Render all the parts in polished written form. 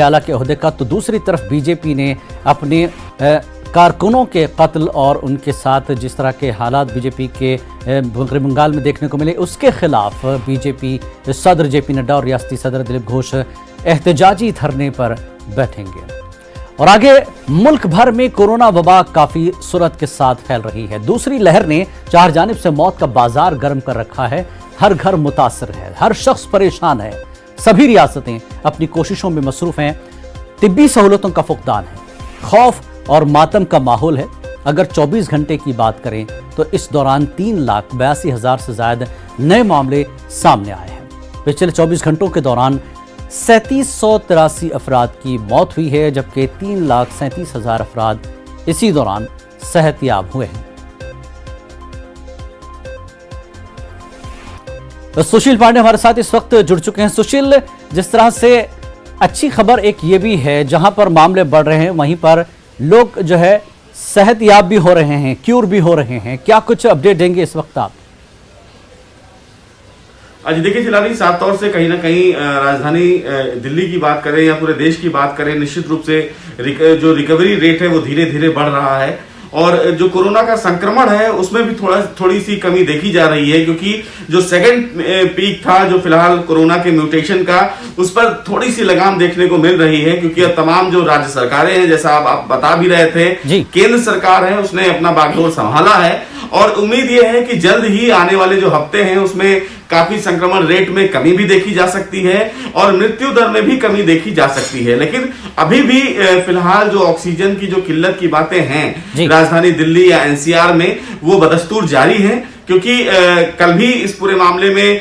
आला के ओहदे का, तो दूसरी तरफ बीजेपी ने अपने कारकुनों के कत्ल और उनके साथ जिस तरह के हालात बीजेपी के बंगाल में देखने को मिले, उसके खिलाफ बीजेपी सदर जेपी नड्डा और रियासती सदर दिलीप घोष एहतजाजी धरने पर बैठेंगे। और आगे मुल्क भर में कोरोना वबा काफी सुरत के साथ फैल रही है। दूसरी लहर ने चार जानिब से मौत का बाजार गर्म कर रखा है। हर घर मुतासर है, हर शख्स परेशान है। सभी रियासतें अपनी कोशिशों में मसरूफ हैं। तिब्बी सहूलतों का फुकदान है, खौफ और मातम का माहौल है। अगर 24 घंटे की बात करें तो इस दौरान 3,82,000 से ज्यादा नए मामले सामने आए हैं। पिछले 24 घंटों के दौरान 3783 अफराद की मौत हुई है, जबकि 3,37,000 अफराद इसी दौरान सेहतयाब हुए हैं। तो सुशील पांडे हमारे साथ इस वक्त जुड़ चुके हैं। सुशील, जिस तरह से अच्छी खबर एक ये भी है, जहां पर मामले बढ़ रहे हैं वहीं पर लोग जो है सेहतयाब भी हो रहे हैं, क्यूर भी हो रहे हैं, क्या कुछ अपडेट देंगे इस वक्त आप? आज देखिए जिलानी, साफ तौर से कहीं ना कहीं राजधानी दिल्ली की बात करें या पूरे देश की बात करें, निश्चित रूप से जो रिकवरी रेट है वो धीरे धीरे बढ़ रहा है और जो कोरोना का संक्रमण है उसमें भी थोड़ी सी कमी देखी जा रही है, क्योंकि जो सेकंड पीक था जो फिलहाल कोरोना के म्यूटेशन का, उस पर थोड़ी सी लगाम देखने को मिल रही है। क्योंकि अब तमाम जो राज्य सरकारें हैं, जैसा आप बता भी रहे थे, केंद्र सरकार है उसने अपना बागडोर संभाला है और उम्मीद यह है कि जल्द ही आने वाले जो हफ्ते हैं उसमें काफी संक्रमण रेट में कमी भी देखी जा सकती है और मृत्यु दर में भी कमी देखी जा सकती है। लेकिन अभी भी फिलहाल जो ऑक्सीजन की जो किल्लत की बातें हैं राजधानी दिल्ली या एनसीआर में, वो बदस्तूर जारी है। क्योंकि कल भी इस पूरे मामले में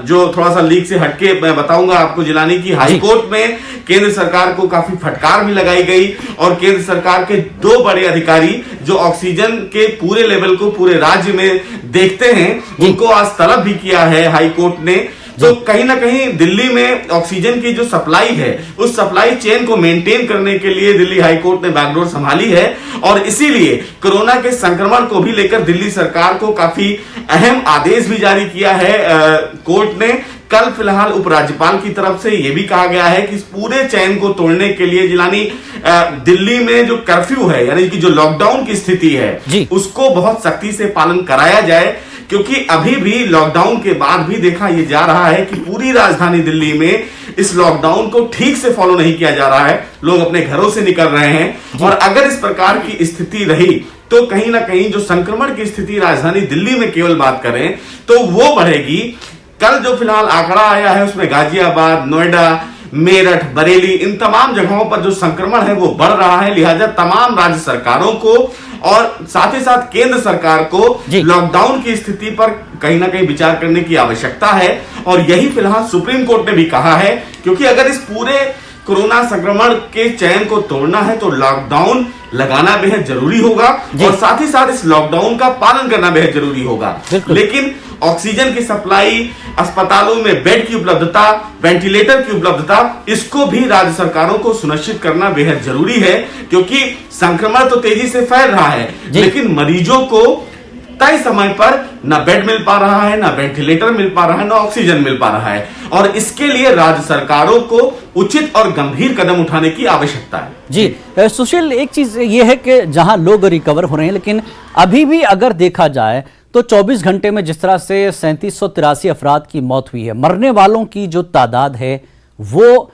जो थोड़ा सा लीक से हटके मैं बताऊंगा आपको जिलानी की, हाई कोर्ट में केंद्र सरकार को काफी फटकार भी लगाई गई और केंद्र सरकार के 2 बड़े अधिकारी जो ऑक्सीजन के पूरे लेवल को पूरे राज्य में देखते हैं, उनको आज तलब भी किया है हाई कोर्ट ने। तो कहीं ना कहीं दिल्ली में ऑक्सीजन की जो सप्लाई है, उस सप्लाई चेन को मेंटेन करने के लिए दिल्ली हाई कोर्ट ने बैकडोर संभाली है और इसीलिए कोरोना के संक्रमण को भी लेकर दिल्ली सरकार को काफी अहम आदेश भी जारी किया है कोर्ट ने। कल फिलहाल उपराज्यपाल की तरफ से यह भी कहा गया है कि इस पूरे चैन को तोड़ने के लिए जिलानी दिल्ली में जो कर्फ्यू है, यानी कि जो लॉकडाउन की स्थिति है, उसको बहुत सख्ती से पालन कराया जाए। क्योंकि अभी भी लॉकडाउन के बाद भी देखा यह जा रहा है कि पूरी राजधानी दिल्ली में इस लॉकडाउन को ठीक से फॉलो नहीं किया जा रहा है। लोग अपने घरों से निकल रहे हैं और अगर इस प्रकार की स्थिति रही तो कहीं ना कहीं जो संक्रमण की स्थिति राजधानी दिल्ली में केवल बात करें तो वो बढ़ेगी। कल जो फिलहाल आंकड़ा आया है उसमें गाजियाबाद, नोएडा, मेरठ, बरेली, इन तमाम जगहों पर जो संक्रमण है वो बढ़ रहा है। लिहाजा तमाम राज्य सरकारों को और साथ ही साथ केंद्र सरकार को लॉकडाउन की स्थिति पर कहीं ना कहीं विचार करने की आवश्यकता है और यही फिलहाल सुप्रीम कोर्ट ने भी कहा है। क्योंकि अगर इस पूरे कोरोना संक्रमण के चैन को तोड़ना है तो लॉकडाउन लगाना बेहद जरूरी होगा और साथ ही साथ इस लॉकडाउन का पालन करना बेहद जरूरी होगा। लेकिन ऑक्सीजन की सप्लाई, अस्पतालों में बेड की उपलब्धता, वेंटिलेटर की उपलब्धता, इसको भी राज्य सरकारों को सुनिश्चित करना बेहद जरूरी है। क्योंकि संक्रमण तो तेजी से फैल रहा है लेकिन मरीजों को तय समय पर ना बेड मिल पा रहा है, ना वेंटिलेटर मिल पा रहा है, ना ऑक्सीजन मिल पा रहा है और इसके लिए राज्य सरकारों को उचित और गंभीर कदम उठाने की आवश्यकता है। जी सुशील, एक चीज ये है कि जहां लोग रिकवर हो रहे हैं, लेकिन अभी भी अगर देखा जाए तो 24 घंटे में जिस तरह से 3783 अफराद की मौत हुई है, मरने वालों की जो तादाद है वो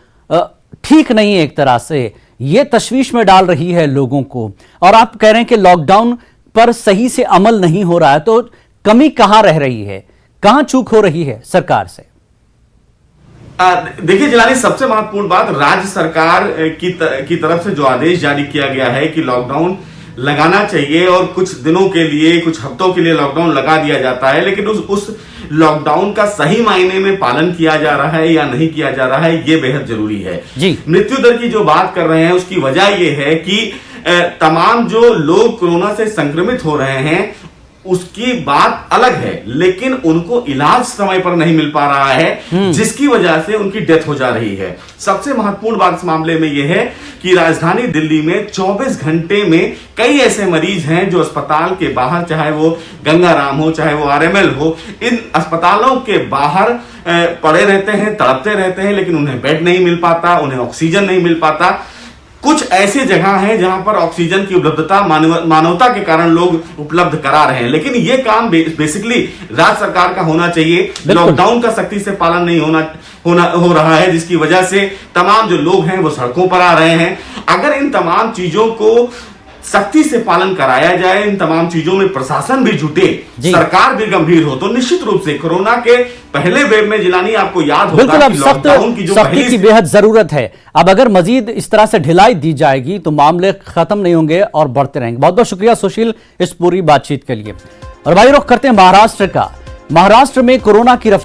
ठीक नहीं है। एक तरह से ये तशवीश में डाल रही है लोगों को और आप कह रहे हैं कि लॉकडाउन पर सही से अमल नहीं हो रहा है, तो कमी कहां रह रही है, कहां चूक हो रही है सरकार से? देखिए जिलानी, सबसे महत्वपूर्ण बात, राज्य सरकार की तरफ से जो आदेश जारी किया गया है कि लॉकडाउन लगाना चाहिए और कुछ दिनों के लिए, कुछ हफ्तों के लिए लॉकडाउन लगा दिया जाता है, लेकिन उस लॉकडाउन का सही मायने में पालन किया जा रहा है या नहीं किया जा रहा है, ये बेहद जरूरी है। मृत्यु दर की जो बात कर रहे हैं उसकी वजह यह है कि तमाम जो लोग कोरोना से संक्रमित हो रहे हैं उसकी बात अलग है, लेकिन उनको इलाज समय पर नहीं मिल पा रहा है, जिसकी वजह से उनकी डेथ हो जा रही है। सबसे महत्वपूर्ण बात इस मामले में यह है कि राजधानी दिल्ली में 24 घंटे में कई ऐसे मरीज हैं जो अस्पताल के बाहर, चाहे वो गंगाराम हो, चाहे वो आरएमएल हो, इन अस्पतालों के बाहर पड़े रहते हैं, तड़पते रहते हैं, लेकिन उन्हें बेड नहीं मिल पाता, उन्हें ऑक्सीजन नहीं मिल पाता। कुछ ऐसी जगह हैं जहां पर ऑक्सीजन की उपलब्धता मानवता के कारण लोग उपलब्ध करा रहे हैं, लेकिन यह काम बेसिकली राज्य सरकार का होना चाहिए। लॉकडाउन का सख्ती से पालन नहीं हो रहा है, जिसकी वजह से तमाम जो लोग हैं वो सड़कों पर आ रहे हैं। अगर इन तमाम चीजों को सख्ती से पालन कराया जाए, इन तमाम चीजों में प्रशासन भी जुटे, सरकार भी गंभीर हो, तो निश्चित रूप से कोरोना के पहले वेव में जिलानी आपको याद होगा बिल्कुल, अब सख्ती की बेहद जरूरत है। अब अगर मजीद इस तरह से ढिलाई दी जाएगी तो मामले खत्म नहीं होंगे और बढ़ते रहेंगे। बहुत बहुत शुक्रिया सुशील इस पूरी बातचीत के लिए। और भाई रुख करते हैं महाराष्ट्र का। महाराष्ट्र में कोरोना की रफ्तार